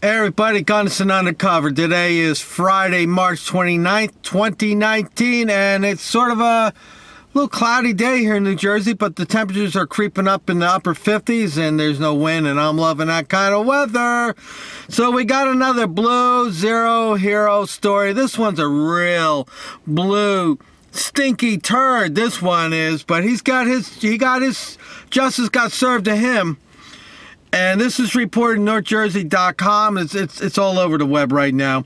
Hey everybody, Gunnison Undercover. Today is Friday, March 29th, 2019, and it's sort of a little cloudy day here in New Jersey, but the temperatures are creeping up in the upper 50s, and there's no wind, and I'm loving that kind of weather. So we got another blue zero hero story. This one's a real blue stinky turd, this one is, but he got his justice got served to him. And this is reported in NorthJersey.com. It's all over the web right now.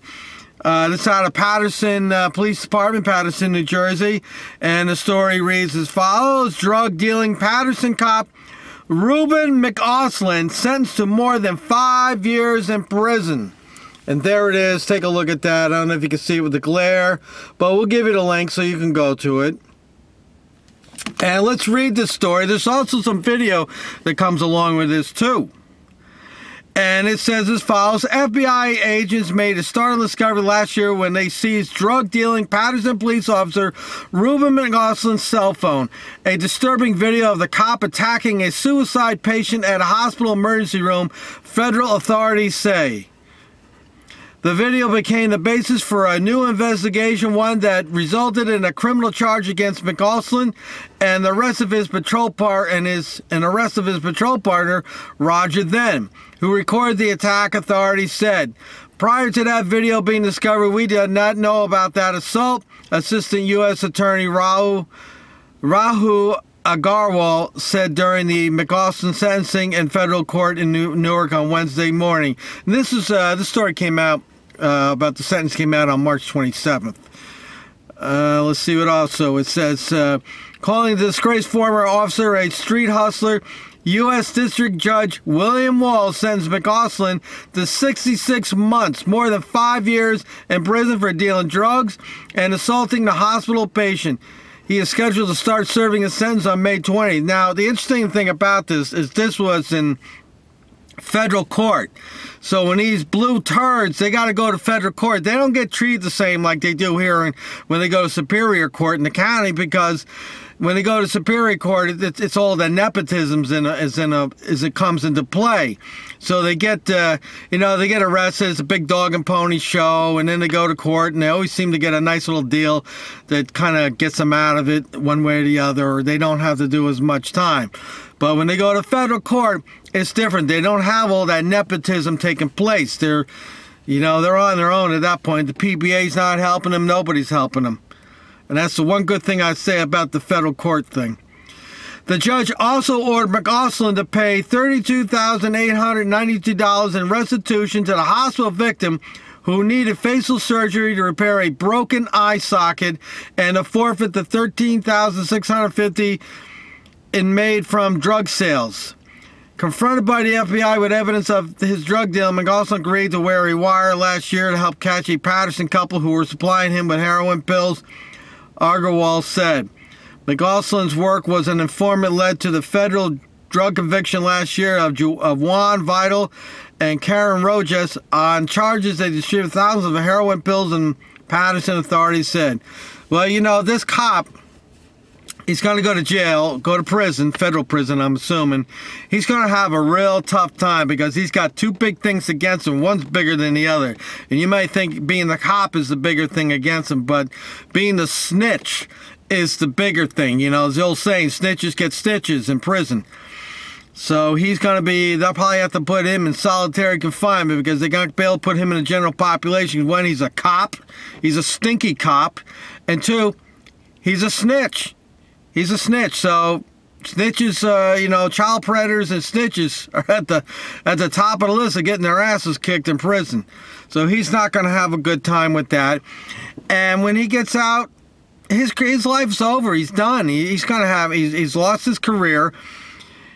This is out of Paterson Police Department, Paterson, New Jersey. And the story reads as follows. Drug-dealing Paterson cop Reuben McAuslin sentenced to more than 5 years in prison. And there it is. Take a look at that. I don't know if you can see it with the glare, but we'll give you the link so you can go to it. And let's read this story. There's also some video that comes along with this too. And it says as follows. FBI agents made a startling discovery last year when they seized drug-dealing Paterson police officer Reuben McAuslin's cell phone. A disturbing video of the cop attacking a suicide patient at a hospital emergency room, federal authorities say. The video became the basis for a new investigation, one that resulted in a criminal charge against McAuslin and the rest of his patrol partner, Roger Then, who recorded the attack, authorities said. Prior to that video being discovered, we did not know about that assault, Assistant U.S. Attorney Rahu Agarwal said during the McAuslin sentencing in federal court in Newark on Wednesday morning. And this story came out. About the sentence came out on March 27th. Let's see what also it says. Calling the disgraced former officer a street hustler, U.S. District Judge William Wall sentenced McAuslin to 66 months, more than 5 years in prison for dealing drugs and assaulting the hospital patient. He is scheduled to start serving his sentence on May 20th. Now, the interesting thing about this is this was in federal court. So when these blue turds, they got to go to federal court. They don't get treated the same like they do here when they go to Superior Court in the county, because when they go to Superior Court, it's all the nepotisms as it comes into play. So they get, they get arrested. It's a big dog and pony show, and then they go to court, and they always seem to get a nice little deal that kind of gets them out of it one way or the other, or they don't have to do as much time. But when they go to federal court, it's different. They don't have all that nepotism taking place. They're on their own at that point. The PBA's not helping them. Nobody's helping them. And that's the one good thing I say about the federal court thing. The judge also ordered McAuslin to pay $32,892 in restitution to the hospital victim who needed facial surgery to repair a broken eye socket, and to forfeit the $13,650 in made from drug sales. Confronted by the FBI with evidence of his drug deal, McAuslin agreed to wear a wire last year to help catch a Paterson couple who were supplying him with heroin pills, Agarwal said. McAuslin's work was an informant led to the federal drug conviction last year of Juan Vital and Karen Rojas on charges they distributed thousands of heroin pills in Paterson, authorities said. Well, this cop, he's going to go to jail, go to prison, federal prison, I'm assuming. He's going to have a real tough time because he's got two big things against him. One's bigger than the other. And you might think being the cop is the bigger thing against him, but being the snitch is the bigger thing. As the old saying, snitches get stitches in prison. So he's going to they'll probably have to put him in solitary confinement because they're going to be able to put him in the general population. One, he's a cop. He's a stinky cop. And two, he's a snitch. He's a snitch, so snitches, child predators and snitches are at the top of the list of getting their asses kicked in prison. So he's not going to have a good time with that. And when he gets out, his life's over. He's done. He's lost his career.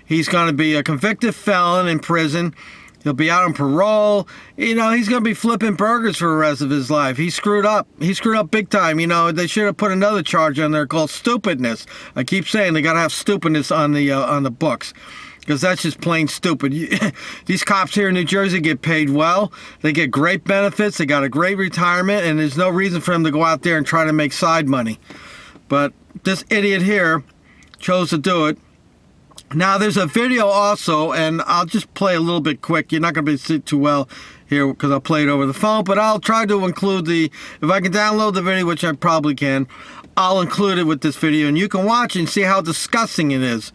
He's going to be a convicted felon in prison. He'll be out on parole. He's going to be flipping burgers for the rest of his life. He screwed up. He screwed up big time. They should have put another charge on there called stupidness. I keep saying they got to have stupidness on the books, because that's just plain stupid. These cops here in New Jersey get paid well. They get great benefits. They got a great retirement, and there's no reason for them to go out there and try to make side money. But this idiot here chose to do it. Now, there's a video also, and I'll just play a little bit quick. You're not going to be able to see too well here because I'll play it over the phone, but I'll try to include if I can download the video, which I probably can, I'll include it with this video, and you can watch and see how disgusting it is.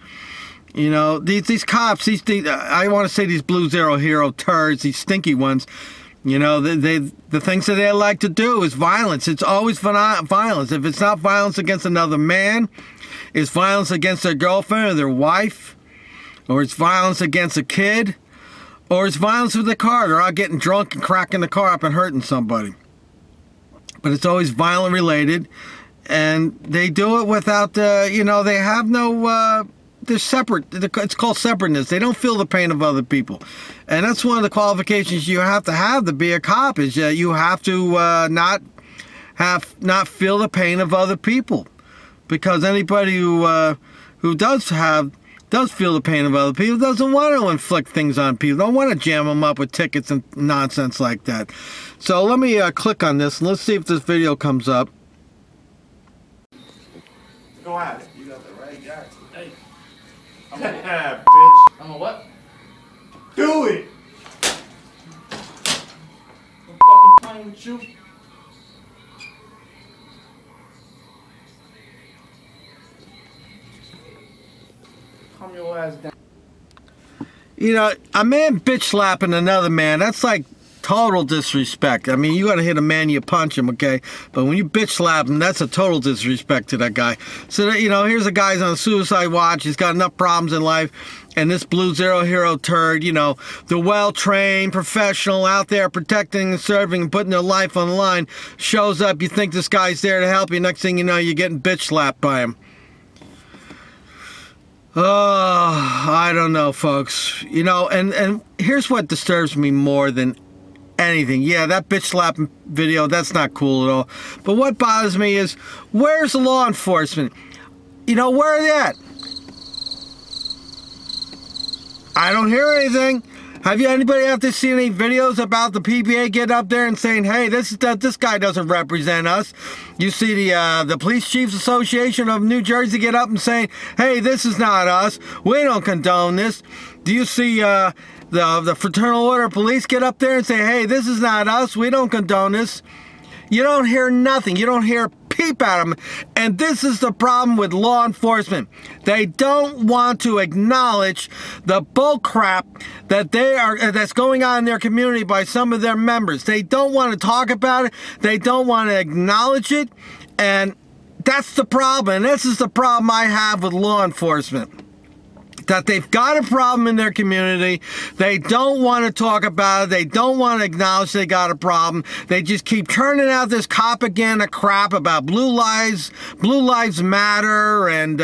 You know, these cops, I want to say these Blue Zero Hero turds, these stinky ones, you know, the things that they like to do is violence. It's always violence. If it's not violence against another man, it's violence against their girlfriend or their wife, or it's violence against a kid, or it's violence with the car. They're out getting drunk and cracking the car up and hurting somebody. But it's always violent related, and they do it without, you know, they have no, they're separate. It's called separateness. They don't feel the pain of other people. And that's one of the qualifications you have to be a cop, is that you have to not feel the pain of other people. Because anybody who does feel the pain of other people doesn't want to inflict things on people, don't want to jam them up with tickets and nonsense like that. So let me click on this and let's see if this video comes up. Go at it. You got the right guy. Hey. Yeah, bitch. I'm a what? Do it. I'm fucking playing with you. Calm your ass down. You know, a man bitch slapping another man, that's like total disrespect. I mean, you gotta hit a man, you punch him, okay? But when you bitch slap him, that's a total disrespect to that guy. So, you know, here's a guy's on a suicide watch. He's got enough problems in life. And this Blue Zero Hero turd, you know, the well-trained professional out there protecting and serving and putting their life on the line, shows up. You think this guy's there to help you. Next thing you know, you're getting bitch slapped by him. Oh, I don't know, folks. You know, and here's what disturbs me more than anything. Yeah, that bitch slap video, that's not cool at all. But what bothers me is, where's the law enforcement? You know, where are they at? I don't hear anything. Have you anybody out there seen any videos about the PBA getting up there and saying, hey, this guy doesn't represent us? You see the Police Chiefs Association of New Jersey get up and saying, hey, this is not us. We don't condone this. Do you see the Fraternal Order of Police get up there and say, hey, this is not us. We don't condone this. You don't hear nothing. You don't hear peep at them. And this is the problem with law enforcement. They don't want to acknowledge the bull crap that that's going on in their community by some of their members. They don't want to talk about it. They don't want to acknowledge it. And that's the problem. And this is the problem I have with law enforcement. That they've got a problem in their community. They don't want to talk about it. They don't want to acknowledge they got a problem. They just keep turning out this propaganda crap about blue lives matter, and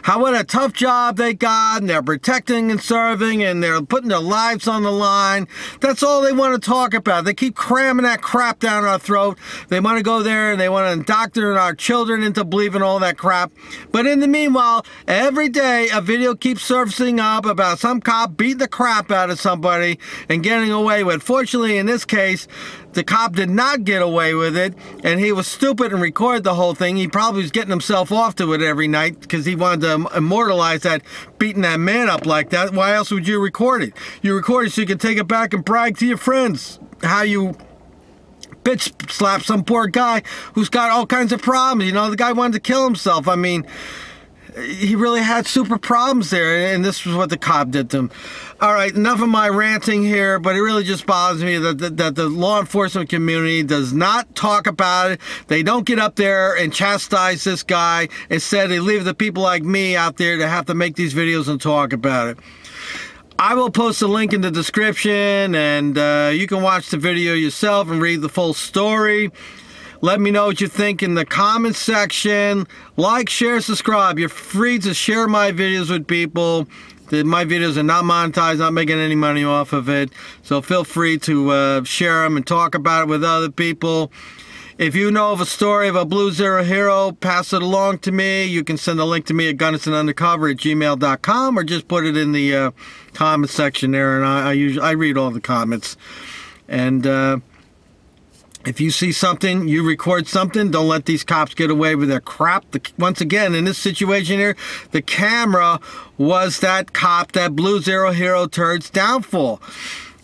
what a tough job they got, and they're protecting and serving, and they're putting their lives on the line. That's all they want to talk about. They keep cramming that crap down our throat. They want to go there and they want to indoctrinate our children into believing all that crap. But in the meanwhile, every day a video keeps surfacing up about some cop beating the crap out of somebody and getting away with it. Fortunately, in this case, the cop did not get away with it, and he was stupid and recorded the whole thing. He probably was getting himself off to it every night because he wanted to immortalize that, beating that man up like that. Why else would you record it? You record it so you can take it back and brag to your friends how you bitch slap some poor guy who's got all kinds of problems. You know, the guy wanted to kill himself. I mean, he really had super problems there, and this was what the cop did to him. All right, enough of my ranting here, but it really just bothers me that the law enforcement community does not talk about it. They don't get up there and chastise this guy. Instead, they leave the people like me out there to have to make these videos and talk about it. I will post a link in the description, and you can watch the video yourself and read the full story. Let me know what you think in the comments section. Like, share, subscribe. You're free to share my videos with people. My videos are not monetized, not making any money off of it. So feel free to share them and talk about it with other people. If you know of a story of a Blue Zero Hero, pass it along to me. You can send a link to me at gunnisonundercover@gmail.com, or just put it in the comment section there, and I read all the comments. And if you see something, you record something, don't let these cops get away with their crap. Once again, in this situation here, the camera was that cop, that Blue Zero Hero turd's downfall.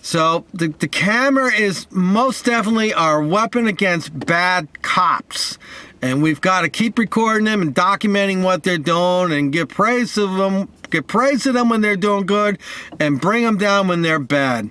So the camera is most definitely our weapon against bad cops. And we've got to keep recording them and documenting what they're doing and give praise to them when they're doing good and bring them down when they're bad.